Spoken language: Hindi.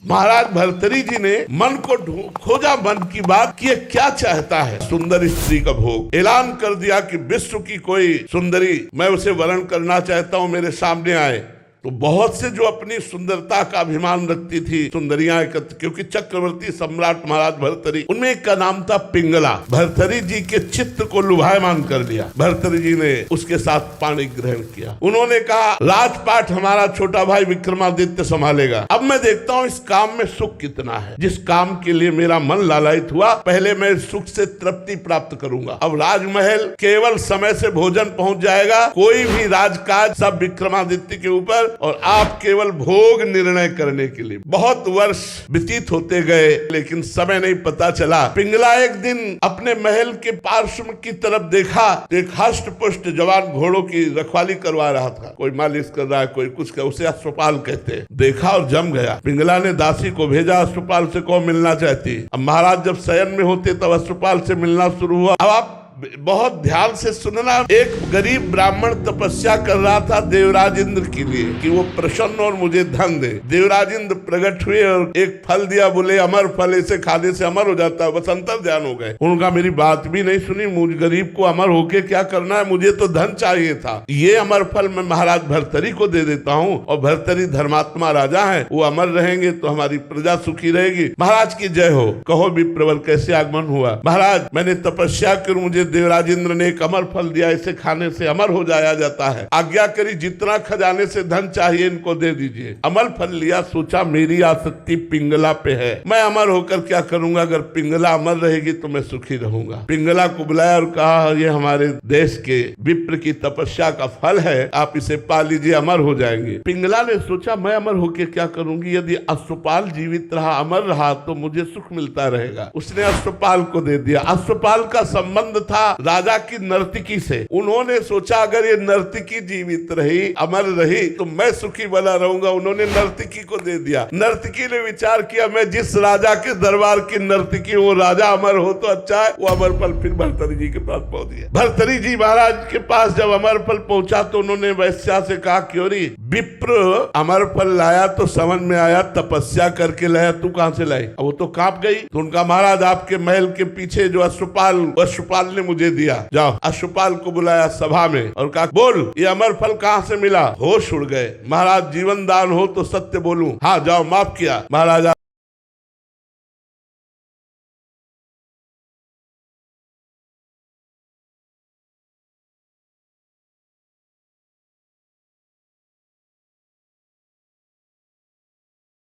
महाराज भर्तरी जी ने मन को खोजा, मन की बात कि क्या चाहता है। सुंदर स्त्री का भोग, ऐलान कर दिया कि विश्व की कोई सुंदरी मैं उसे वरण करना चाहता हूं, मेरे सामने आए। तो बहुत से जो अपनी सुंदरता का अभिमान रखती थी सुंदरियां एकत्र, क्योंकि चक्रवर्ती सम्राट महाराज भर्तरी, उनमें एक का नाम था पिंगला। भर्तरी जी के चित्त को लुभायमान कर दिया। भर्तरी जी ने उसके साथ पाणी ग्रहण किया। उन्होंने कहा राजपाट हमारा छोटा भाई विक्रमादित्य संभालेगा। अब मैं देखता हूँ इस काम में सुख कितना है। जिस काम के लिए मेरा मन लालायित हुआ, पहले मैं सुख से तृप्ति प्राप्त करूंगा। अब राजमहल केवल समय से भोजन पहुंच जाएगा, कोई भी राजकाज सब विक्रमादित्य के ऊपर, और आप केवल भोग निर्णय करने के लिए। बहुत वर्ष व्यतीत होते गए, लेकिन समय नहीं पता चला। पिंगला एक दिन अपने महल के पार्श्व की तरफ देखा, एक हष्ट पुष्ट जवान घोड़ों की रखवाली करवा रहा था। कोई मालिश कर रहा है, कोई कुछ कर, उसे अश्वपाल कहते हैं। देखा और जम गया। पिंगला ने दासी को भेजा, अश्वपाल से कौन मिलना चाहती। अब महाराज जब शयन में होते तब अश्वपाल से मिलना शुरू हुआ। अब आप बहुत ध्यान से सुनना। एक गरीब ब्राह्मण तपस्या कर रहा था देवराज इंद्र के लिए कि वो प्रसन्न और मुझे धन दे। देवराज इंद्र प्रकट हुए और एक फल दिया, बोले अमर फल, इसे खाने से अमर हो जाता है। बस अंतर ध्यान हो गए। उनका मेरी बात भी नहीं सुनी। मुझ गरीब को अमर होके क्या करना है, मुझे तो धन चाहिए था। ये अमर फल मैं महाराज भर्तरी को दे देता हूँ, और भर्तरी धर्मात्मा राजा है, वो अमर रहेंगे तो हमारी प्रजा सुखी रहेगी। महाराज की जय हो। कहो विप्रवर कैसे आगमन हुआ। महाराज मैंने तपस्या कर, मुझे देवराज इंद्र ने एक अमर फल दिया, इसे खाने से अमर हो जाया जाता है। आज्ञा करी, जितना खजाने से धन चाहिए इनको दे दीजिए। अमर फल लिया, सोचा मेरी आसक्ति पिंगला पे है, मैं अमर होकर क्या करूंगा। अगर पिंगला अमर रहेगी तो मैं सुखी रहूंगा। पिंगला को बुलाया और कहा ये हमारे देश के विप्र की तपस्या का फल है, आप इसे पा लीजिए, अमर हो जाएंगे। पिंगला ने सोचा मैं अमर होकर क्या करूंगी, यदि अश्वपाल जीवित रहा, अमर रहा, तो मुझे सुख मिलता रहेगा। उसने अश्वपाल को दे दिया। अश्वपाल का संबंध था राजा की नर्तकी से। उन्होंने सोचा अगर ये नर्तकी जीवित रही, अमर रही, तो मैं सुखी बना रहूंगा। उन्होंने नर्तकी को दे दिया। नर्तकी ने विचार किया मैं जिस राजा के दरबार की नर्तकी, वो राजा अमर हो तो अच्छा है। वो अमर फल फिर भर्तरी जी के पास पहुंच गया। भर्तरी जी महाराज के पास जब अमर फल पहुंचा तो उन्होंने वैश्या से कहा क्योरी विप्र अमर फल लाया तो समझ में आया तपस्या करके लाया, तू कहां से लाई। वो तो कांप गई। तो उनका महाराज आपके महल के पीछे जो अश्वपाल ने मुझे दिया। जाओ। अश्वपाल को बुलाया सभा में और कहा बोल ये अमर फल कहां से मिला। होश उड़ गए। महाराज जीवन दान हो तो सत्य बोलूं। हाँ जाओ, माफ किया। महाराज